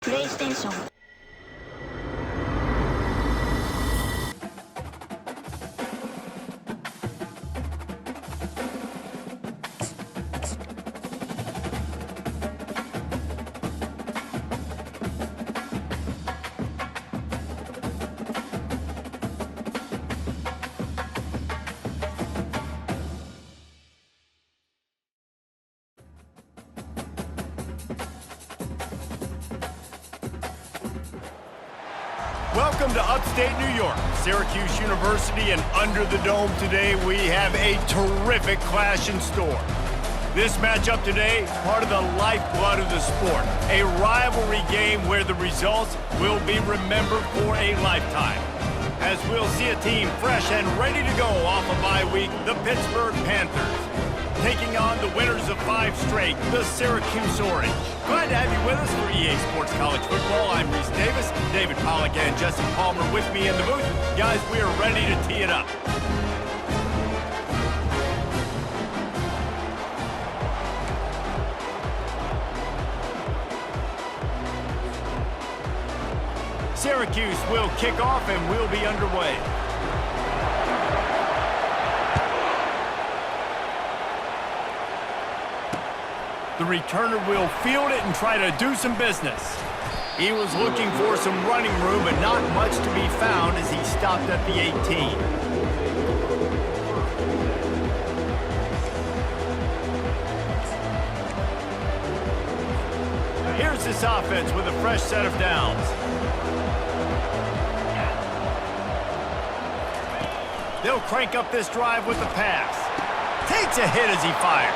PlayStation. Welcome to upstate New York, Syracuse University, and under the dome today we have a terrific clash in store. This matchup today, part of the lifeblood of the sport, a rivalry game where the results will be remembered for a lifetime. As we'll see a team fresh and ready to go off a bye week, the Pittsburgh Panthers, taking on the winners of 5 straight, the Syracuse Orange. Glad to have you with us for EA Sports College Football. I'm Reese Davis, David Pollack and Jesse Palmer with me in the booth. Guys, we are ready to tee it up. Syracuse will kick off and we'll be underway. The returner will field it and try to do some business. He was looking for some running room, but not much to be found as he stopped at the 18. Here's this offense with a fresh set of downs. They'll crank up this drive with the pass. Takes a hit as he fires.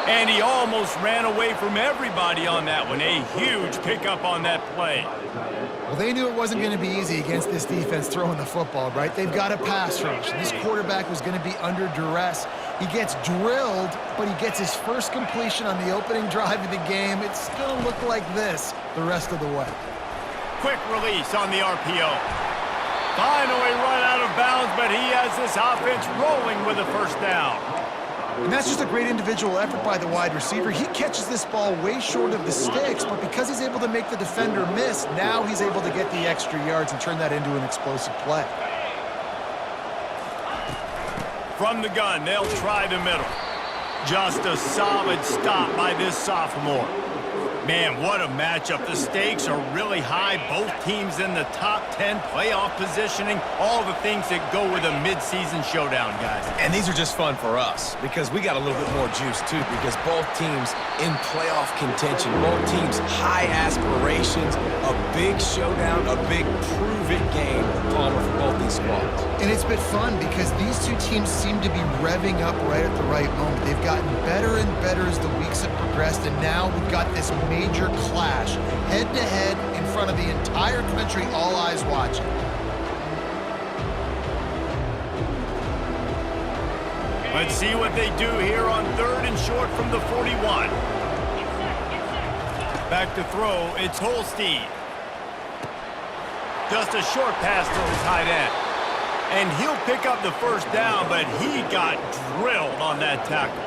And he almost ran away from everybody on that one. A huge pickup on that play. Well, they knew it wasn't going to be easy against this defense throwing the football, right? They've got a pass rush. This quarterback was going to be under duress. He gets drilled, but he gets his first completion on the opening drive of the game. It's going to look like this the rest of the way. Quick release on the RPO. Finally run out of bounds, but he has this offense rolling with a first down. And that's just a great individual effort by the wide receiver. He catches this ball way short of the sticks, but because he's able to make the defender miss, now he's able to get the extra yards and turn that into an explosive play. From the gun, they'll try the middle. Just a solid stop by this sophomore. Man, what a matchup. The stakes are really high. Both teams in the top 10 playoff positioning. All the things that go with a midseason showdown, guys. And these are just fun for us because we got a little bit more juice, too, because both teams in playoff contention, both teams high aspirations, a big showdown, a big prove-it game, Palmer, for both these squads. And it's been fun because these two teams seem to be revving up right at the right moment. They've gotten better and better as the weeks have progressed, and now we've got this major clash, head-to-head in front of the entire country, all eyes watching. Let's see what they do here on 3rd and short from the 41. Back to throw, it's Holstein. Just a short pass to the tight end. And he'll pick up the first down, but he got drilled on that tackle.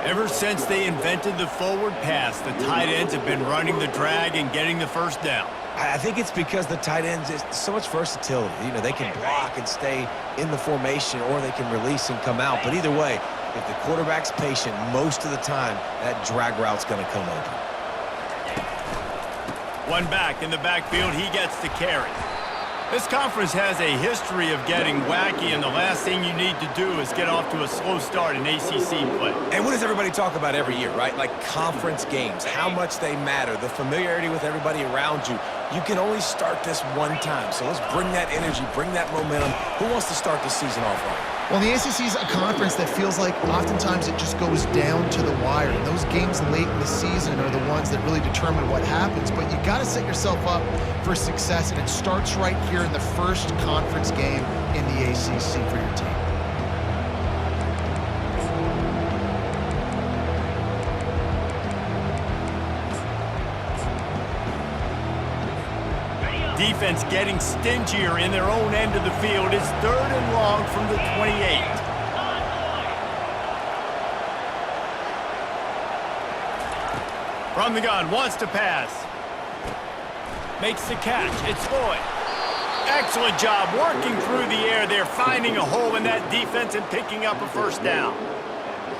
Ever since they invented the forward pass, the tight ends have been running the drag and getting the first down. I think it's because the tight ends, is so much versatility. You know, they can block and stay in the formation, or they can release and come out. But either way, if the quarterback's patient most of the time, that drag route's going to come open. One back in the backfield, he gets the carry. This conference has a history of getting wacky, and the last thing you need to do is get off to a slow start in ACC play. And what does everybody talk about every year, right? Like conference games, how much they matter, the familiarity with everybody around you. You can only start this one time, so let's bring that energy, bring that momentum. Who wants to start the season off right? Well, the ACC is a conference that feels like oftentimes it just goes down to the wire. And those games late in the season are the ones that really determine what happens. But you got to set yourself up for success, and it starts right here in the first conference game in the ACC for your team. Defense getting stingier in their own end of the field. It's 3rd and long from the 28. From the gun, wants to pass. Makes the catch. It's Lloyd. Excellent job working through the air there, finding a hole in that defense and picking up a first down.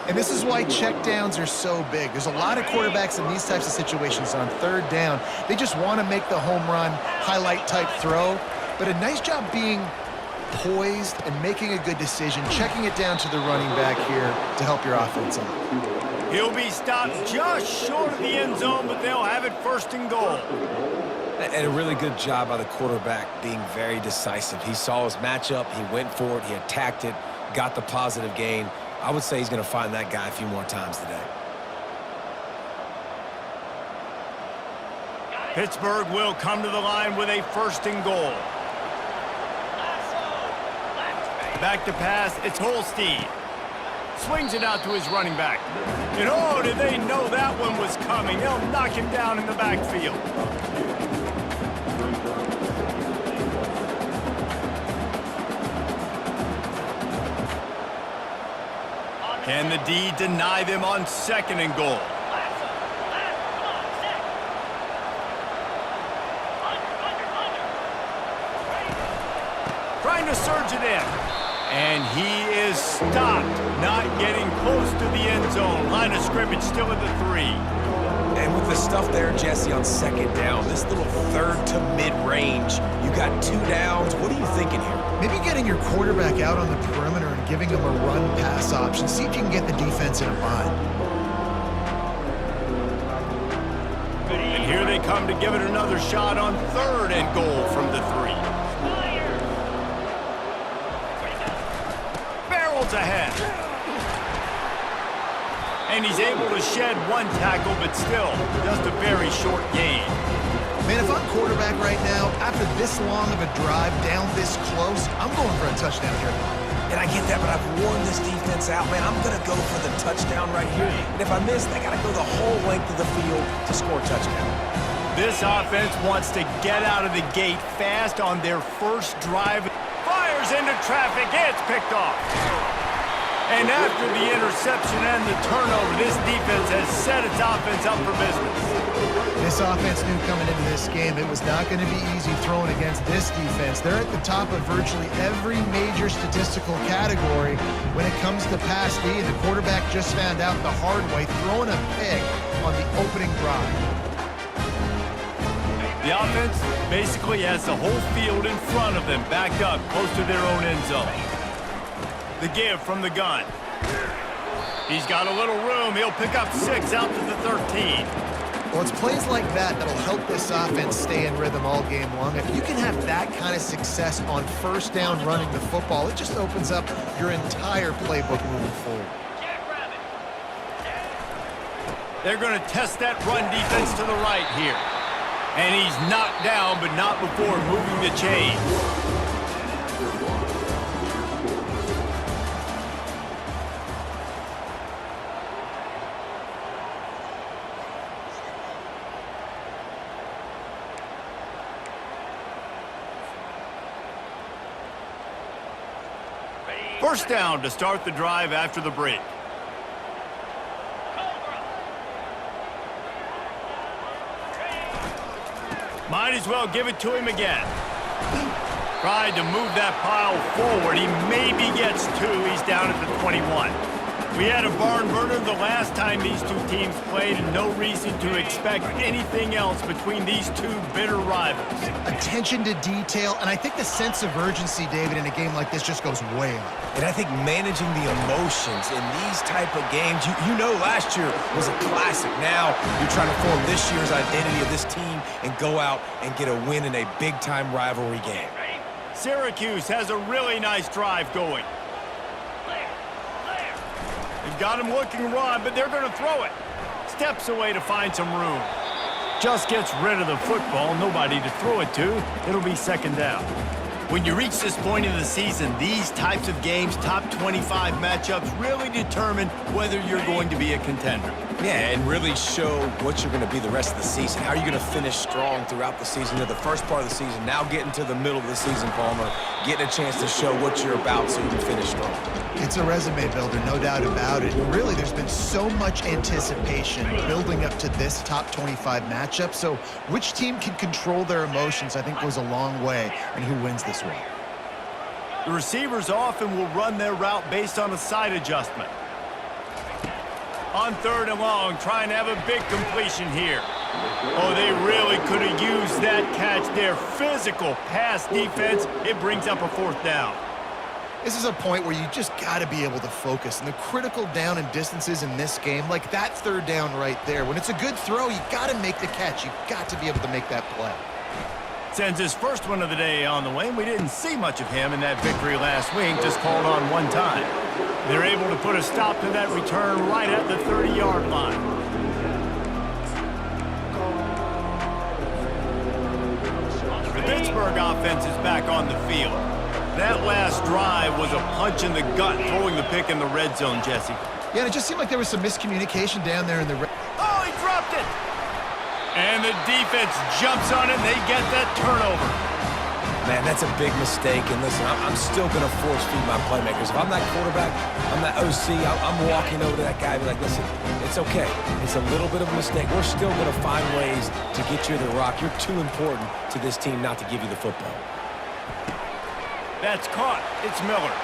And this is why checkdowns are so big. There's a lot of quarterbacks in these types of situations on third down. They just want to make the home run, highlight-type throw. But a nice job being poised and making a good decision, checking it down to the running back here to help your offense out. He'll be stopped just short of the end zone, but they'll have it first and goal. And a really good job by the quarterback being very decisive. He saw his matchup, he went for it, he attacked it, got the positive gain. I would say he's going to find that guy a few more times today. Pittsburgh will come to the line with a first and goal. Back to pass, it's Holstein. Swings it out to his running back. And oh, did they know that one was coming? They'll knock him down in the backfield. Can the D deny them on second and goal? Trying to surge it in. And he is stopped, not getting close to the end zone. Line of scrimmage still at the 3. And with the stuff there, Jesse, on second down, this little third to mid-range, you got 2 downs. What are you thinking here? Maybe getting your quarterback out on the perimeter and giving him a run-pass option. See if you can get the defense in a bind. And here they come to give it another shot on third and goal from the 3. Barrels ahead. And he's able to shed 1 tackle, but still just a very short gain. Man, if I'm quarterback right now, after this long of a drive down this close, I'm going for a touchdown here. And I get that, but I've worn this defense out, man. I'm going to go for the touchdown right here. And if I miss, they got to go the whole length of the field to score a touchdown. This offense wants to get out of the gate fast on their first drive. Fires into traffic. It's picked off. And after the interception and the turnover, this defense has set its offense up for business. This offense knew coming into this game it was not going to be easy throwing against this defense. They're at the top of virtually every major statistical category when it comes to pass D, and the quarterback just found out the hard way, throwing a pick on the opening drive. The offense basically has the whole field in front of them, backed up close to their own end zone. The give from the gun. He's got a little room. He'll pick up 6 out to the 13. Well, it's plays like that that'll help this offense stay in rhythm all game long. If you can have that kind of success on first down running the football, it just opens up your entire playbook moving forward. They're going to test that run defense to the right here. And he's knocked down, but not before moving the chains. First down to start the drive after the break. Might as well give it to him again. Tried to move that pile forward. He maybe gets 2. He's down at the 21. We had a barn burner the last time these two teams played, and no reason to expect anything else between these two bitter rivals. Attention to detail, and I think the sense of urgency, David, in a game like this just goes way up. And I think managing the emotions in these type of games, you know last year was a classic. Now you're trying to form this year's identity of this team and go out and get a win in a big-time rivalry game. Syracuse has a really nice drive going. They've got him looking run, but they're going to throw it. Steps away to find some room. Just gets rid of the football. Nobody to throw it to. It'll be second down. When you reach this point in the season, these types of games, top 25 matchups, really determine whether you're going to be a contender. Yeah, and really show what you're going to be the rest of the season. How are you going to finish strong throughout the season, the first part of the season, now getting to the middle of the season, Palmer, getting a chance to show what you're about so you can finish strong. It's a resume builder, no doubt about it. And really, there's been so much anticipation building up to this top 25 matchup. So which team can control their emotions, I think, goes a long way in who wins this one. The receivers often will run their route based on a side adjustment. On 3rd and long, trying to have a big completion here. Oh, they really could have used that catch there. Physical pass defense. It brings up a 4th down. This is a point where you just got to be able to focus. And the critical down and distances in this game, like that 3rd down right there, when it's a good throw, you got to make the catch. You got to be able to make that play. Sends his first one of the day on the way, and we didn't see much of him in that victory last week, just called on one time. They're able to put a stop to that return right at the 30-yard line. The Pittsburgh offense is back on the field. That last drive was a punch in the gut, throwing the pick in the red zone, Jesse. Yeah, and it just seemed like there was some miscommunication down there in the red. Oh, he dropped it! And the defense jumps on it, and they get that turnover. Man, that's a big mistake. And listen, I'm still going to force feed my playmakers. If I'm that quarterback, I'm that OC, I'm walking over to that guy and be like, listen, it's okay. It's a little bit of a mistake. We're still going to find ways to get you the rock. You're too important to this team not to give you the football. That's caught. It's Miller.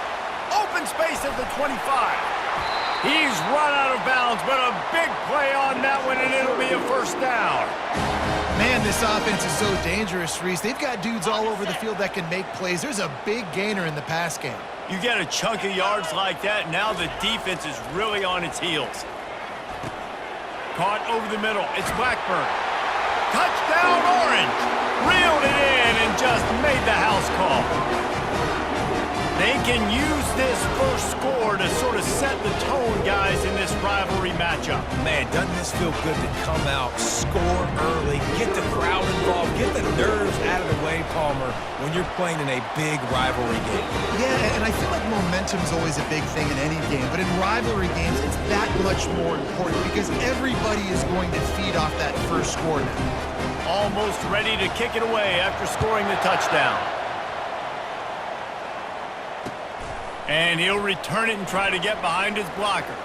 Open space at the 25. He's run out of bounds, but a big play on that one, and it'll be a 1st down. Man, this offense is so dangerous, Reese. They've got dudes all over the field that can make plays. There's a big gainer in the pass game. You get a chunk of yards like that, now the defense is really on its heels. Caught over the middle. It's Blackburn. Touchdown, Orange. Reeled it in and just made the house call. They can use this first score to sort of set the tone, guys, in this rivalry matchup. Man, doesn't this feel good to come out, score early, get the crowd involved, get the nerves out of the way, Palmer, when you're playing in a big rivalry game? Yeah, and I feel like momentum's always a big thing in any game, but in rivalry games, it's that much more important because everybody is going to feed off that first score now. Almost ready to kick it away after scoring the touchdown. And he'll return it and try to get behind his blockers.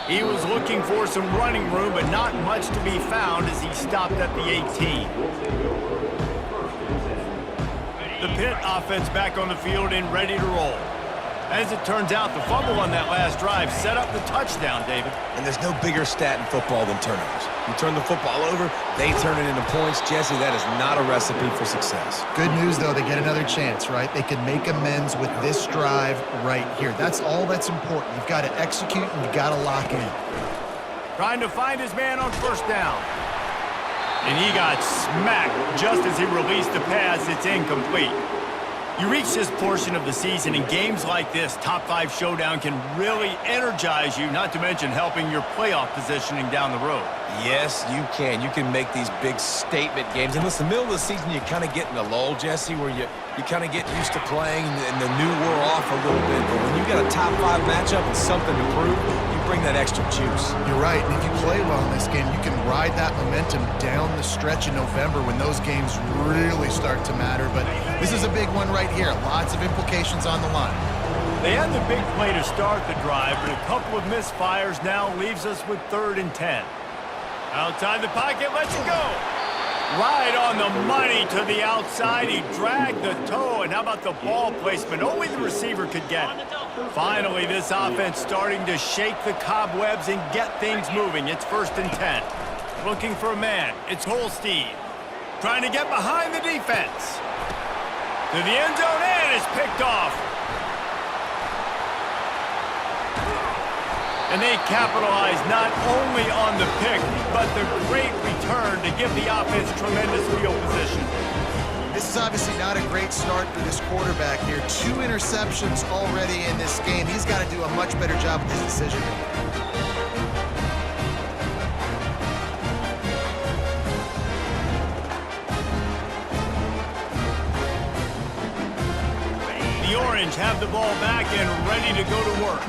He was looking for some running room, but not much to be found as he stopped at the 18. The PITT offense back on the field and ready to roll. As it turns out, the fumble on that last drive set up the touchdown, David. And there's no bigger stat in football than turnovers. You turn the football over, they turn it into points. Jesse, that is not a recipe for success. Good news, though, they get another chance, right? They can make amends with this drive right here. That's all that's important. You've got to execute and you've got to lock in. Trying to find his man on 1st down. And he got smacked just as he released the pass. It's incomplete. You reach this portion of the season, and games like this, top 5 showdown, can really energize you, not to mention helping your playoff positioning down the road. Yes, you can. You can make these big statement games. And listen, middle of the season, you kind of get in a lull, Jesse, where you kind of get used to playing, and the new wore off a little bit. But when you got a top 5 matchup and something to prove, you bring that extra juice. You're right, and if you play well in this game, you can ride that momentum down the stretch in November when those games really start to matter. But this is a big one right here. Lots of implications on the line. They had the big play to start the drive, but a couple of misfires now leaves us with 3rd and 10. Outside the pocket, let's go. Right on the money to the outside. He dragged the toe, and how about the ball placement? Only the receiver could get it. Finally, this offense starting to shake the cobwebs and get things moving. It's 1st and 10. Looking for a man. It's Holstein. Trying to get behind the defense. To the end zone, and it's picked off. And they capitalize not only on the pick, but the great return to give the offense tremendous field position. This is obviously not a great start for this quarterback here. 2 interceptions already in this game. He's got to do a much better job with his decision-making. orange have the ball back and ready to go to work.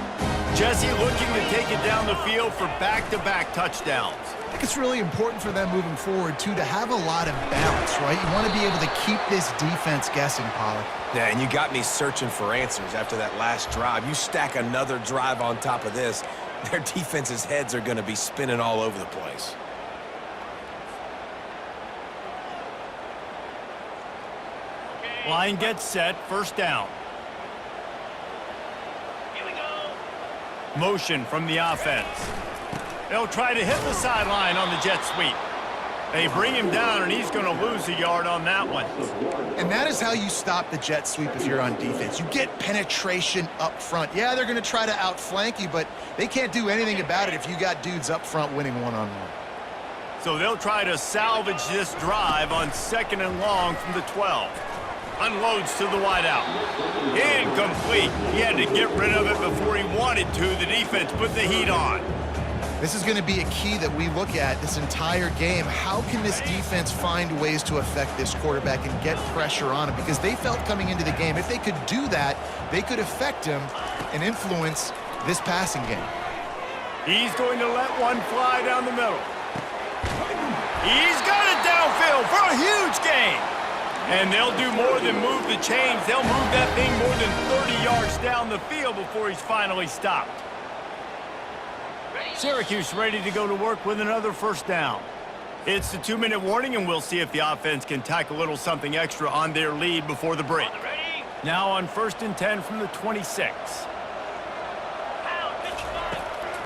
Jesse looking to take it down the field for back-to-back touchdowns. I think it's really important for them moving forward, too, to have a lot of balance, right? You want to be able to keep this defense guessing, Pollard. Yeah, and you got me searching for answers after that last drive. You stack another drive on top of this, their defense's heads are going to be spinning all over the place. Line gets set, first down. Motion from the offense. They'll try to hit the sideline on the jet sweep. They bring him down, and he's going to lose a yard on that one. And that is how you stop the jet sweep if you're on defense. You get penetration up front. Yeah, they're going to try to outflank you, but they can't do anything about it if you got dudes up front winning one-on-one. So they'll try to salvage this drive on 2nd and long from the 12. Unloads to the wideout. Incomplete. He had to get rid of it before he wanted to. The defense put the heat on. This is going to be a key that we look at this entire game. How can this defense find ways to affect this quarterback and get pressure on him? Because they felt coming into the game, if they could do that, they could affect him and influence this passing game. He's going to let one fly down the middle. He's got it downfield for a huge gain. And they'll do more than move the chains. They'll move that thing more than 30 yards down the field before he's finally stopped. Syracuse ready to go to work with another first down. It's the 2-minute warning, and we'll see if the offense can tack a little something extra on their lead before the break. Now on 1st and 10 from the 26.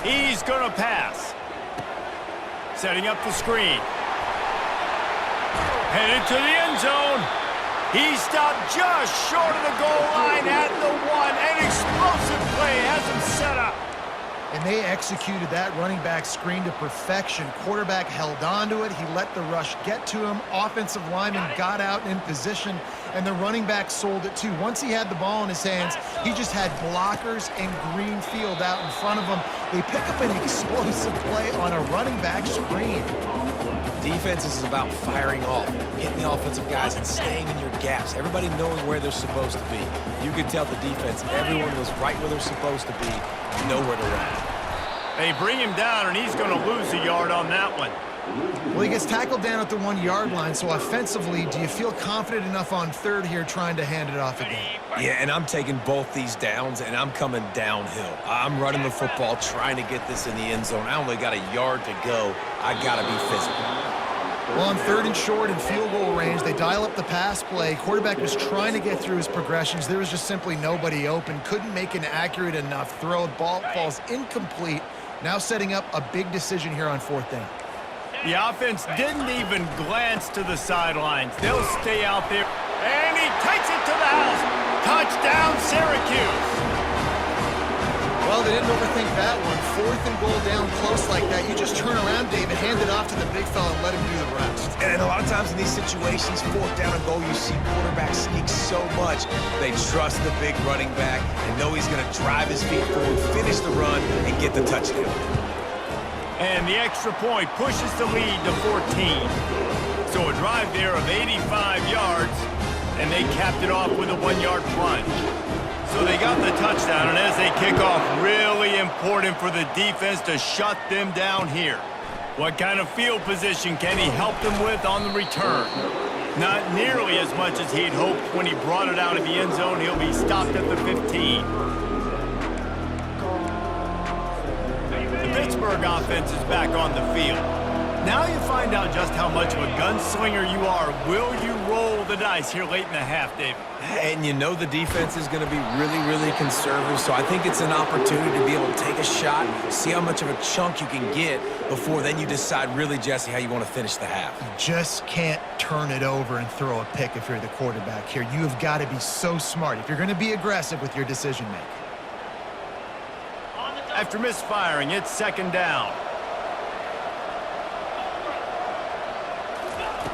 He's going to pass. Setting up the screen. Headed to the end zone. He stopped just short of the goal line at the 1. An explosive play has him set up. And they executed that running back screen to perfection. Quarterback held on to it. He let the rush get to him. Offensive lineman got out in position, and the running back sold it too. Once he had the ball in his hands, he just had blockers and green field out in front of him. They pick up an explosive play on a running back screen. Defense is about firing off, hitting the offensive guys and staying in your gaps. Everybody knowing where they're supposed to be. You could tell the defense, everyone was right where they're supposed to be, nowhere to run. They bring him down, and he's going to lose a yard on that one. Well, he gets tackled down at the 1-yard line, so offensively, do you feel confident enough on 3rd here trying to hand it off again? Yeah, and I'm taking both these downs, and I'm coming downhill. I'm running the football, trying to get this in the end zone. I only got a yard to go. I got to be physical. Well, on 3rd and short and field goal range, they dial up the pass play. Quarterback was trying to get through his progressions. There was just simply nobody open. Couldn't make an accurate enough throw. The ball falls incomplete. Now setting up a big decision here on 4th down. The offense didn't even glance to the sidelines. They'll stay out there. And he takes it to the house. Touchdown, Syracuse. Well, they didn't overthink that one. 4th and goal down close like that. You just turn around, David, hand it off to the big fella and let him do the rest. And a lot of times in these situations, 4th down and goal, you see quarterbacks sneak so much. They trust the big running back and know he's going to drive his feet forward, finish the run, and get the touchdown. And the extra point pushes the lead to 14. So a drive there of 85 yards, and they capped it off with a 1-yard plunge. So they got the touchdown, and as they kick off, really important for the defense to shut them down here. What kind of field position can he help them with on the return? Not nearly as much as he'd hoped when he brought it out of the end zone. He'll be stopped at the 15. The Pittsburgh offense is back on the field. Now you find out just how much of a gunslinger you are. Will you roll the dice here late in the half, David? And you know the defense is going to be really, really conservative, so I think it's an opportunity to be able to take a shot, see how much of a chunk you can get before then you decide really, Jesse, how you want to finish the half. You just can't turn it over and throw a pick if you're the quarterback here. You have got to be so smart if you're going to be aggressive with your decision-making. After misfiring, it's 2nd down.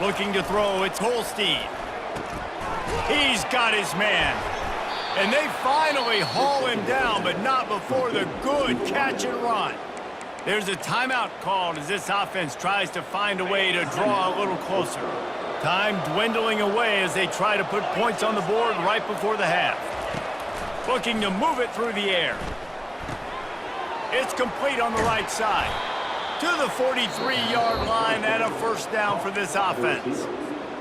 Looking to throw, it's Holstein. He's got his man. And they finally haul him down, but not before the good catch and run. There's a timeout called as this offense tries to find a way to draw a little closer. Time dwindling away as they try to put points on the board right before the half. Looking to move it through the air. It's complete on the right side. To the 43-yard line and a first down for this offense.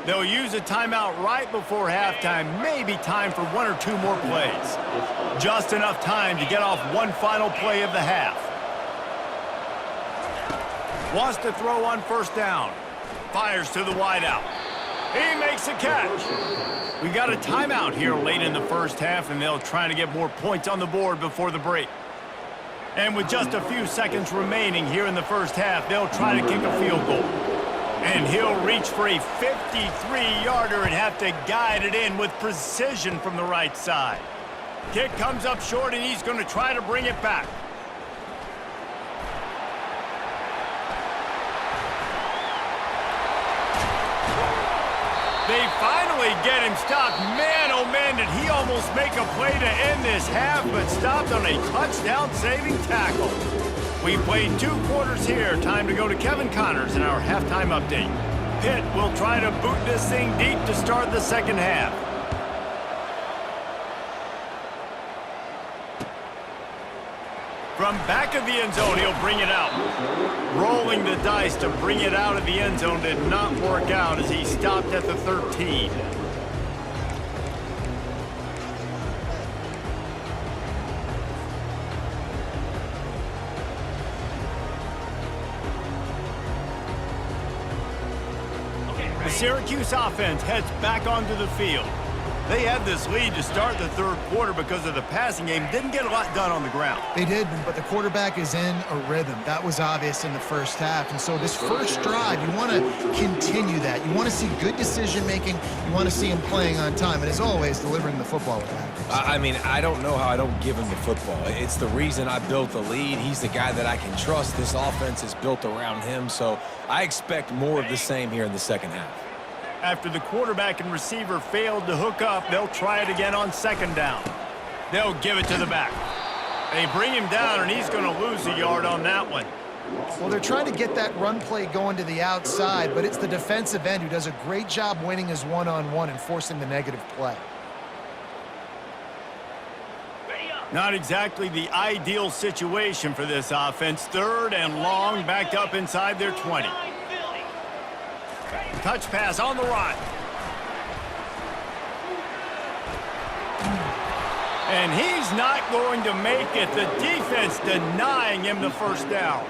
They'll use a timeout right before halftime, maybe time for 1 or 2 more plays. Just enough time to get off one final play of the half. Wants to throw on first down. Fires to the wideout. He makes a catch. We got a timeout here late in the first half, and they'll try to get more points on the board before the break. And with just a few seconds remaining here in the first half, they'll try to kick a field goal. And he'll reach for a 53-yarder and have to guide it in with precision from the right side. Kick comes up short, and he's going to try to bring it back. They finally get him stopped. Man, oh man, did he almost make a play to end this half, but stopped on a touchdown-saving tackle. We played 2 quarters here. Time to go to Kevin Connors in our halftime update. Pitt will try to boot this thing deep to start the second half. From back of the end zone, he'll bring it out. Rolling the dice to bring it out of the end zone did not work out as he stopped at the 13. The Syracuse offense heads back onto the field. They had this lead to start the third quarter because of the passing game. Didn't get a lot done on the ground. They did, but the quarterback is in a rhythm. That was obvious in the first half. And so this first drive, you want to continue that. You want to see good decision-making. You want to see him playing on time. And as always, delivering the football with accuracy. I mean, I don't know how I don't give him the football. It's the reason I built the lead. He's the guy that I can trust. This offense is built around him. So I expect more of the same here in the second half. After the quarterback and receiver failed to hook up, they'll try it again on second down. They'll give it to the back. They bring him down, and he's going to lose a yard on that one. Well, they're trying to get that run play going to the outside, but it's the defensive end who does a great job winning his one-on-one and forcing the negative play. Not exactly the ideal situation for this offense. Third and long, backed up inside their 20. Touch pass on the run. And he's not going to make it. The defense denying him the first down.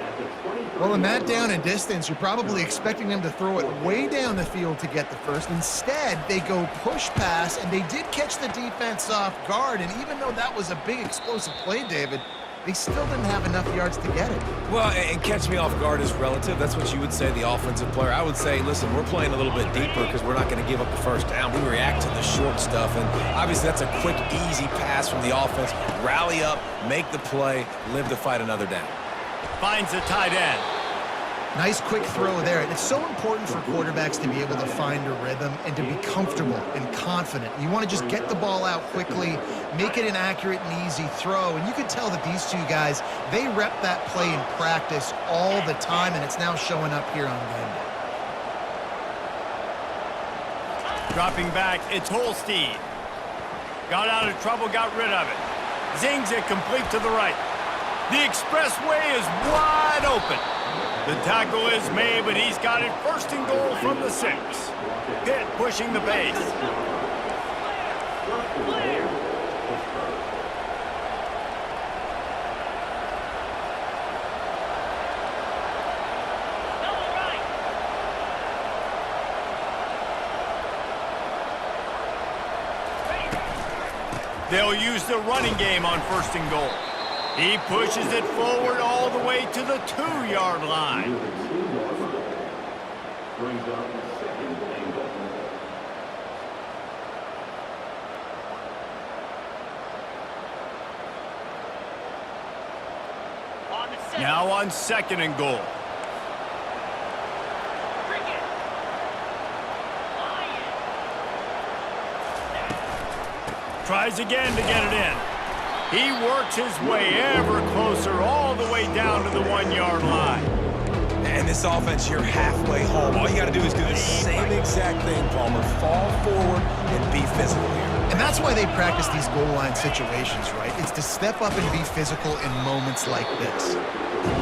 Well, in that down and distance, you're probably expecting them to throw it way down the field to get the first. Instead, they go push pass, and they did catch the defense off guard. And even though that was a big explosive play, David, they still didn't have enough yards to get it. Well, and catch me off guard is relative. That's what you would say, the offensive player. I would say, listen, we're playing a little bit deeper because we're not going to give up the first down. We react to the short stuff, and obviously that's a quick, easy pass from the offense. Rally up, make the play, live to fight another down. Finds the tight end. Nice quick throw there. And it's so important for quarterbacks to be able to find a rhythm and to be comfortable and confident. You want to just get the ball out quickly, make it an accurate and easy throw. And you can tell that these 2 guys, they rep that play in practice all the time, and it's now showing up here on game day. Dropping back, it's Holstein. Got out of trouble, got rid of it. Zings it complete to the right. The expressway is wide open. The tackle is made, but he's got it first and goal from the 6. Pitt pushing the pace. They'll use the running game on first and goal. He pushes it forward all the way to the 2-yard line. Now on second and goal. Tries again to get it in. He works his way ever closer all the way down to the 1-yard line. And this offense, you're halfway home. All you got to do is do the same exact thing, Palmer. Fall forward and be physical here. And that's why they practice these goal line situations, right? It's to step up and be physical in moments like this.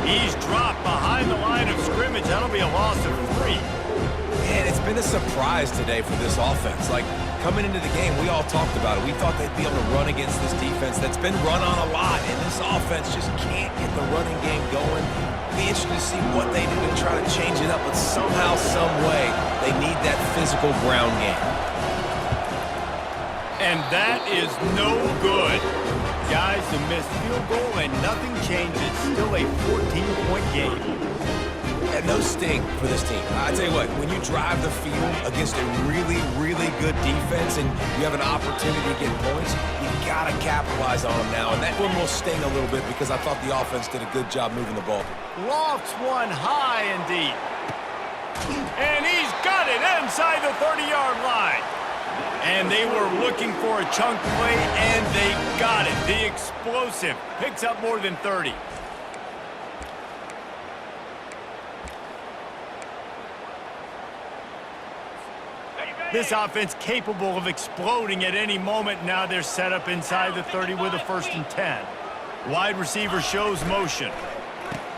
He's dropped behind the line of scrimmage. That'll be a loss of 3. And it's been a surprise today for this offense. Like, coming into the game, we all talked about it. We thought they'd be able to run against this defense that's been run on a lot, and this offense just can't get the running game going. Be interested to see what they do to try to change it up, but somehow, some way, they need that physical ground game. And that is no good. Guys, the missed field goal and nothing changes. Still a 14-point game. And those sting for this team. I tell you what, when you drive the field against a really, really good defense and you have an opportunity to get points, you gotta capitalize on them now. And that one will sting a little bit because I thought the offense did a good job moving the ball. Lofts one high and deep. And he's got it inside the 30-yard line. And they were looking for a chunk play, and they got it. The explosive picks up more than 30. This offense capable of exploding at any moment. Now they're set up inside the 30 with a 1st and 10. Wide receiver shows motion.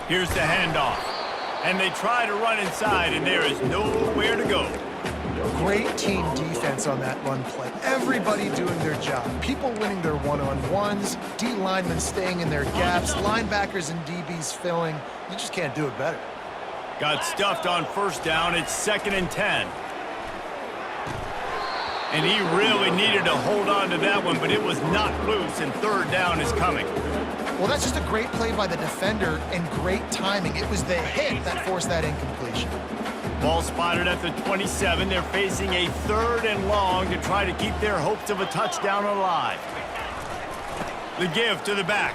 Here's the handoff. And they try to run inside, and there is nowhere to go. Great team defense on that run play. Everybody doing their job. People winning their one-on-ones, D linemen staying in their gaps, linebackers and DBs filling. You just can't do it better. Got stuffed on 1st down. It's 2nd and 10. And he really needed to hold on to that one, but it was not loose, and 3rd down is coming. Well, that's just a great play by the defender and great timing. It was the hit that forced that incompletion. Ball spotted at the 27. They're facing a 3rd and long to try to keep their hopes of a touchdown alive. The give to the back.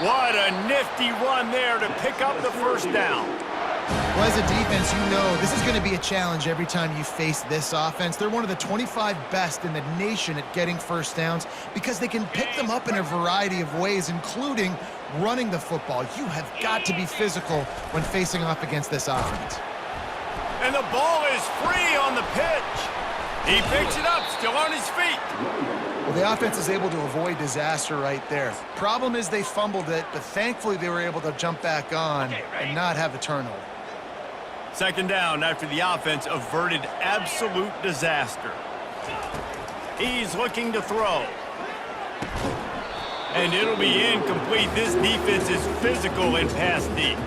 What a nifty run there to pick up the 1st down. Well, as a defense, you know this is going to be a challenge every time you face this offense. They're one of the 25 best in the nation at getting 1st downs because they can pick them up in a variety of ways, including running the football. You have got to be physical when facing off against this offense. And the ball is free on the pitch. He picks it up, still on his feet. Well, the offense is able to avoid disaster right there. Problem is they fumbled it, but thankfully they were able to jump back on and not have a turnover. 2nd down after the offense averted absolute disaster. He's looking to throw. And it'll be incomplete. This defense is physical and pass deep.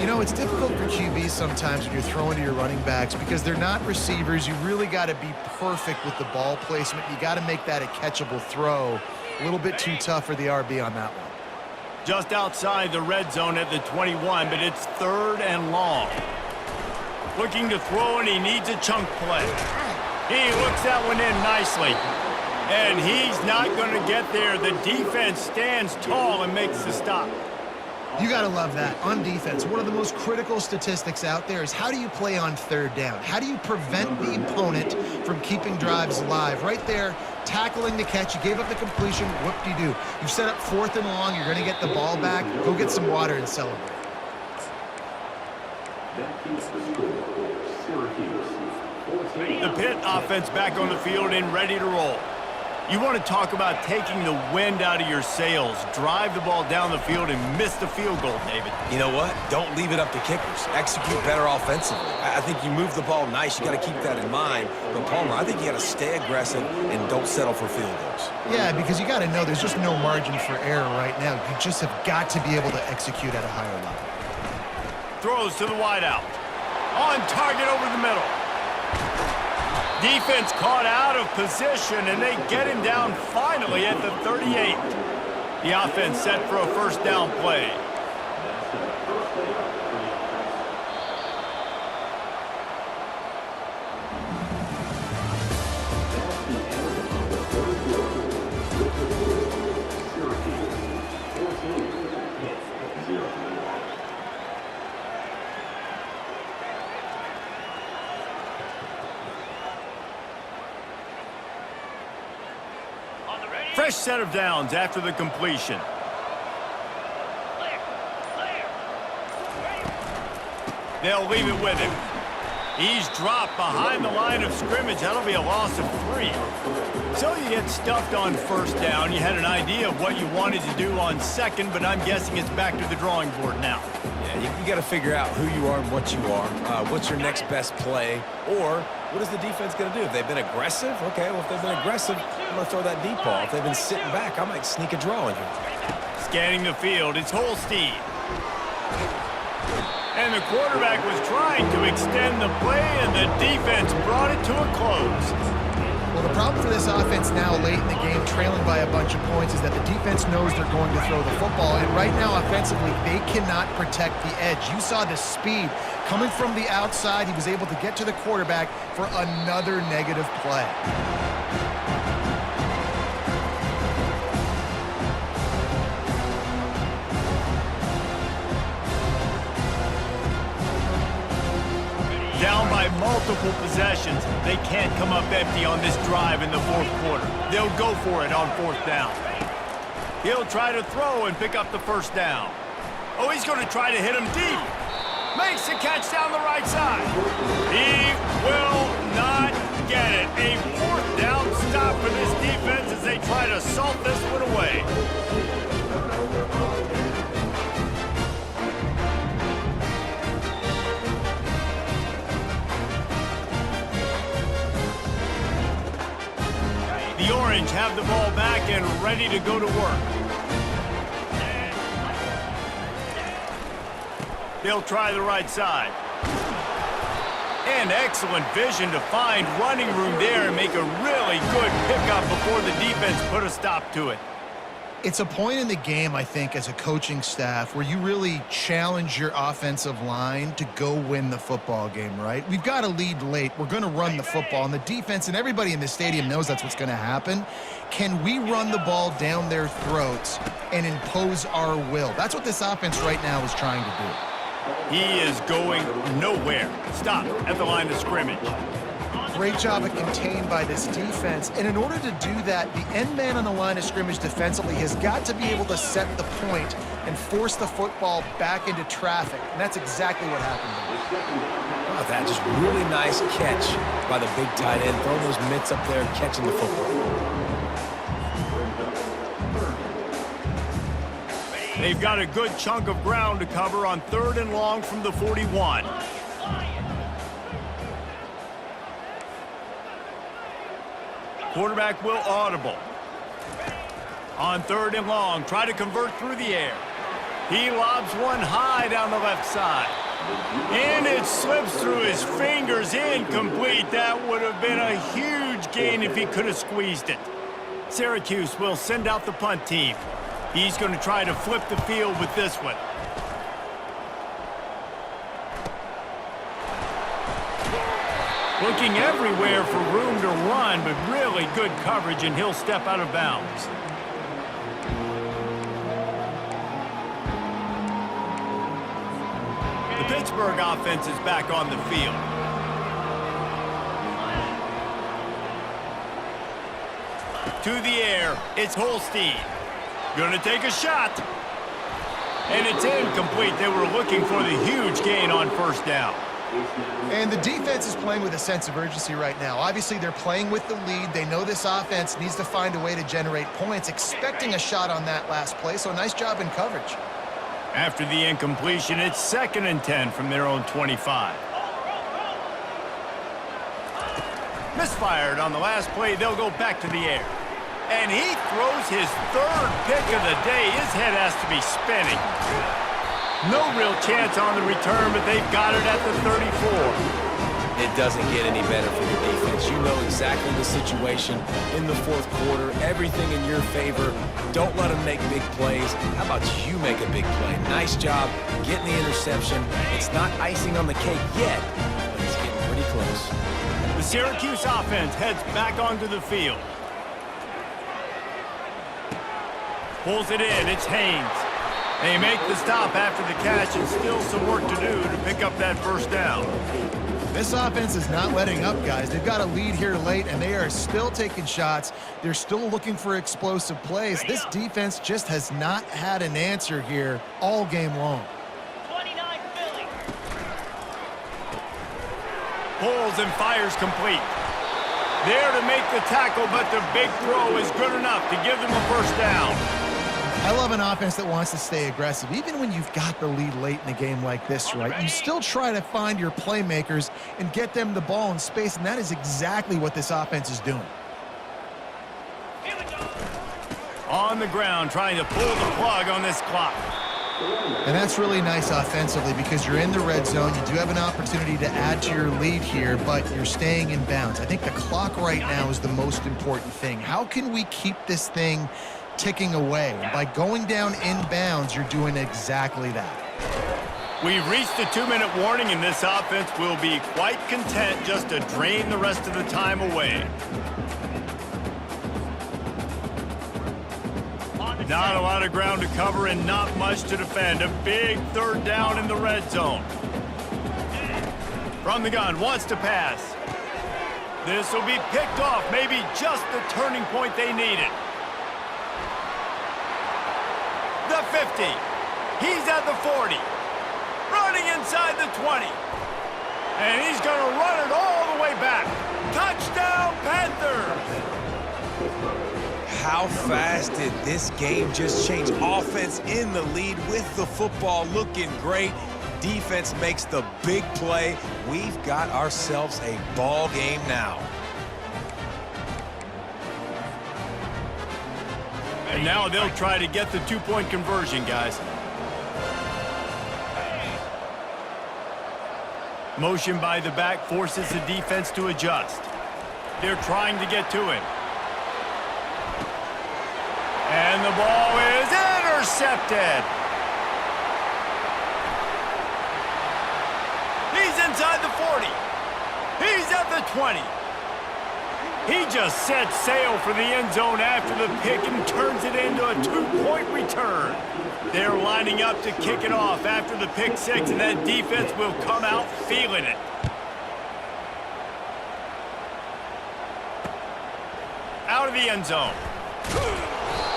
You know, it's difficult for QBs sometimes when you're throwing to your running backs because they're not receivers. You really got to be perfect with the ball placement. You got to make that a catchable throw. A little bit too tough for the RB on that one. Just outside the red zone at the 21, but it's 3rd and long. Looking to throw, and he needs a chunk play. He looks that one in nicely. And he's not going to get there. The defense stands tall and makes the stop. You got to love that. On defense, one of the most critical statistics out there is how do you play on 3rd down? How do you prevent the opponent from keeping drives alive? Right there, tackling the catch. You gave up the completion. Whoop-de-doo. You set up 4th and long. You're going to get the ball back. Go get some water and celebrate. The PITT offense back on the field and ready to roll. You want to talk about taking the wind out of your sails. Drive the ball down the field and miss the field goal, David. You know what? Don't leave it up to kickers. Execute better offensively. I think you move the ball nice. You got to keep that in mind. But, Palmer, I think you got to stay aggressive and don't settle for field goals. Yeah, because you got to know there's just no margin for error right now. You just have got to be able to execute at a higher level. Throws to the wideout. On target over the middle. Defense caught out of position, and they get him down finally at the 38. The offense set for a 1st down play. Fresh set of downs after the completion. They'll leave it with him. He's dropped behind the line of scrimmage. That'll be a loss of 3. So you get stuffed on first down. You had an idea of what you wanted to do on second, but I'm guessing it's back to the drawing board now. Yeah, you got to figure out who you are and what you are. What's your next best play? Or what is the defense going to do? If they've been aggressive, okay, well, if they've been aggressive, I'm going to throw that deep ball. If they've been sitting back, I might sneak a draw in here. Scanning the field, it's Holstein. And the quarterback was trying to extend the play, and the defense brought it to a close. Well, the problem for this offense now late in the game, trailing by a bunch of points, is that the defense knows they're going to throw the football. And right now, offensively, they cannot protect the edge. You saw the speed coming from the outside. He was able to get to the quarterback for another negative play. Down by multiple possessions. They can't come up empty on this drive in the fourth quarter. They'll go for it on fourth down. He'll try to throw and pick up the first down. Oh, he's going to try to hit him deep. Makes the catch down the right side. He will not get it. A fourth down stop for this defense as they try to salt this one away. The Orange have the ball back and ready to go to work. They'll try the right side. And excellent vision to find running room there and make a really good pickup before the defense put a stop to it. It's a point in the game, I think, as a coaching staff where you really challenge your offensive line to go win the football game, right? We've got a lead late. We're going to run the football, and the defense and everybody in the stadium knows that's what's going to happen. Can we run the ball down their throats and impose our will? That's what this offense right now is trying to do. He is going nowhere. Stop at the line of scrimmage. Great job of contained by this defense. And in order to do that, the end man on the line of scrimmage defensively has got to be able to set the point and force the football back into traffic. And that's exactly what happened. Wow, that just really nice catch by the big tight end. Throwing those mitts up there and catching the football. They've got a good chunk of ground to cover on 3rd and long from the 41. Quarterback will audible. On 3rd and long, try to convert through the air. He lobs one high down the left side. And it slips through his fingers, incomplete. That would have been a huge gain if he could have squeezed it. Syracuse will send out the punt team. He's going to try to flip the field with this one. Looking everywhere for room to run, but really good coverage, and he'll step out of bounds. The Pittsburgh offense is back on the field. To the air, it's Holstein. Going to take a shot. And it's incomplete. They were looking for the huge gain on first down. And the defense is playing with a sense of urgency right now. Obviously, they're playing with the lead. They know this offense needs to find a way to generate points, expecting a shot on that last play, so nice job in coverage. After the incompletion, it's 2nd and 10 from their own 25. Misfired on the last play. They'll go back to the air. And he throws his 3rd pick of the day. His head has to be spinning. No real chance on the return, but they've got it at the 34. It doesn't get any better for your defense. You know exactly the situation in the 4th quarter. Everything in your favor. Don't let them make big plays. How about you make a big play? Nice job getting the interception. It's not icing on the cake yet, but it's getting pretty close. The Syracuse offense heads back onto the field. Pulls it in. It's Haynes. They make the stop after the catch, and still some work to do to pick up that first down. This offense is not letting up, guys. They've got a lead here late, and they are still taking shots. They're still looking for explosive plays. This defense just has not had an answer here all game long. pulls and fires complete. There to make the tackle, but the big throw is good enough to give them a first down. I love an offense that wants to stay aggressive. Even when you've got the lead late in a game like this, right, you still try to find your playmakers and get them the ball in space, and that is exactly what this offense is doing. On the ground, trying to pull the plug on this clock. And that's really nice offensively because you're in the red zone. You do have an opportunity to add to your lead here, but you're staying in bounds. I think the clock right now is the most important thing. How can we keep this thing ticking away? And by going down in bounds, you're doing exactly that. We've reached the 2-minute warning, and this offense will be quite content just to drain the rest of the time away. Not a lot of ground to cover and not much to defend. A big third down in the red zone. From the gun, wants to pass. This will be picked off, maybe just the turning point they needed. The 50. He's at the 40. Running inside the 20. And he's going to run it all the way back. Touchdown, Panthers! How fast did this game just change? Offense in the lead with the football, looking great. Defense makes the big play. We've got ourselves a ball game now. And now they'll try to get the 2-point conversion, guys. Motion by the back forces the defense to adjust. They're trying to get to it. And the ball is intercepted. He's inside the 40. He's at the 20. He just sets sail for the end zone after the pick and turns it into a 2-point return. They're lining up to kick it off after the pick six, and that defense will come out feeling it. Out of the end zone.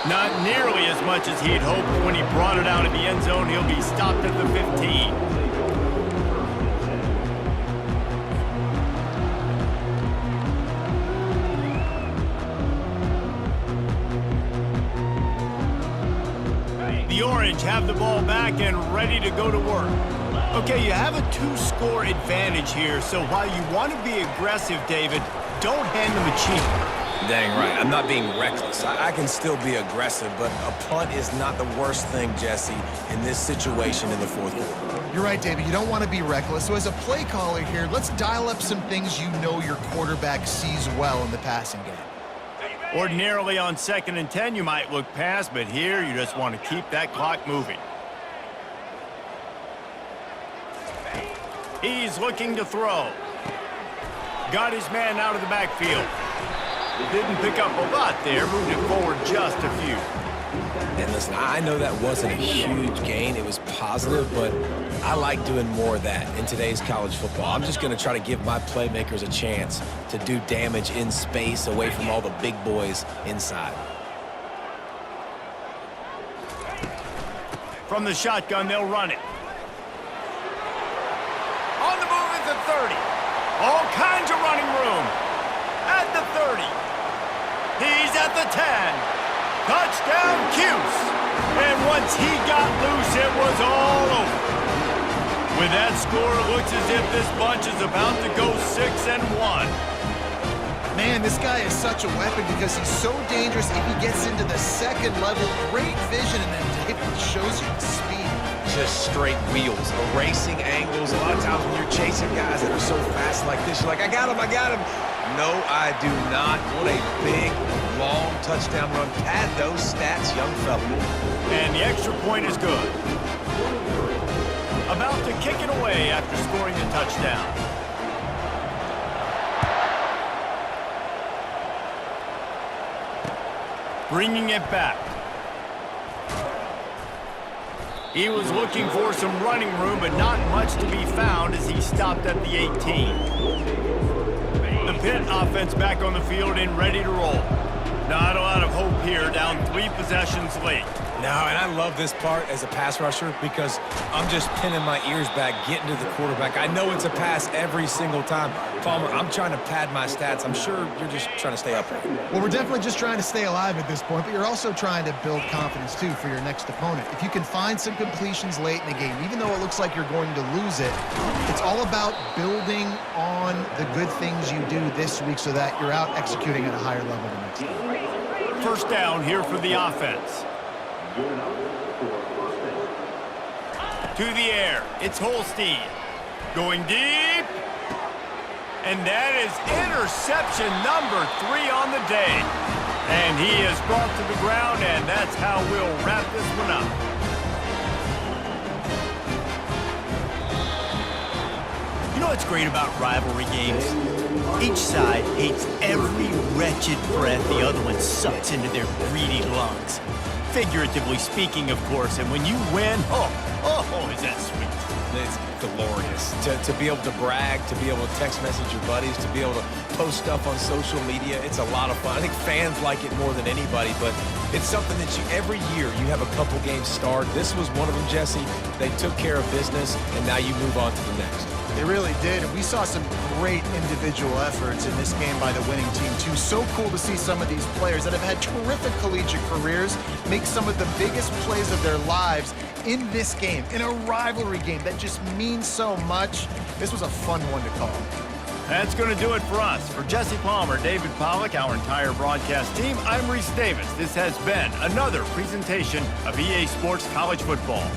Not nearly as much as he'd hoped when he brought it out of the end zone. He'll be stopped at the 15. The Orange have the ball back and ready to go to work. Okay, you have a 2-score advantage here, so while you want to be aggressive, David, don't hand them a cheat. Dang right. I'm not being reckless. I can still be aggressive, but a punt is not the worst thing, Jesse, in this situation in the fourth quarter. You're right, David. You don't want to be reckless. So as a play caller here, let's dial up some things you know your quarterback sees well in the passing game. Ordinarily on 2nd and 10, you might look past, but here you just want to keep that clock moving. He's looking to throw. Got his man out of the backfield. Didn't pick up a lot there, moved it forward just a few. And listen, I know that wasn't a huge gain. It was positive, but I like doing more of that in today's college football. I'm just going to try to give my playmakers a chance to do damage in space away from all the big boys inside. From the shotgun, they'll run it. On the move at the 30. All kinds of running room. At the 30. He's at the 10. Touchdown, Cuse. And once he got loose, it was all over. With that score, it looks as if this bunch is about to go 6-1. Man, this guy is such a weapon because he's so dangerous if he gets into the second level. Great vision, and then David shows you the speed. Just straight wheels, erasing angles. A lot of times when you're chasing guys that are so fast like this, you're like, I got him, I got him. No, I do not. What a big, long touchdown run. Pad those stats, young fella. And the extra point is good. About to kick it away after scoring the touchdown. Bringing it back. He was looking for some running room, but not much to be found as he stopped at the 18. The Pitt offense back on the field and ready to roll. Not a lot of hope here, down 3 possessions late. No, and I love this part as a pass rusher because I'm just pinning my ears back, getting to the quarterback. I know it's a pass every single time. Palmer, I'm trying to pad my stats. I'm sure you're just trying to stay upright. Well, we're definitely just trying to stay alive at this point, but you're also trying to build confidence, too, for your next opponent. If you can find some completions late in the game, even though it looks like you're going to lose it, it's all about building on the good things you do this week so that you're out executing at a higher level the next time. First down here for the offense. To the air, it's Holstein. Going deep. And that is interception number 3 on the day. And he is brought to the ground, and that's how we'll wrap this one up. You know what's great about rivalry games? Each side hates every wretched breath the other one sucks into their greedy lungs. Figuratively speaking, of course, and when you win, oh, is that sweet. It's glorious. To be able to brag, to be able to text message your buddies, to be able to post stuff on social media, it's a lot of fun. I think fans like it more than anybody, but it's something that every year you have a couple games start. This was one of them, Jesse. They took care of business, and now you move on to the next. They really did, and we saw some great individual efforts in this game by the winning team, too. So cool to see some of these players that have had terrific collegiate careers make some of the biggest plays of their lives in this game, in a rivalry game that just means so much. This was a fun one to call. That's going to do it for us. For Jesse Palmer, David Pollack, our entire broadcast team, I'm Reese Davis. This has been another presentation of EA Sports College Football.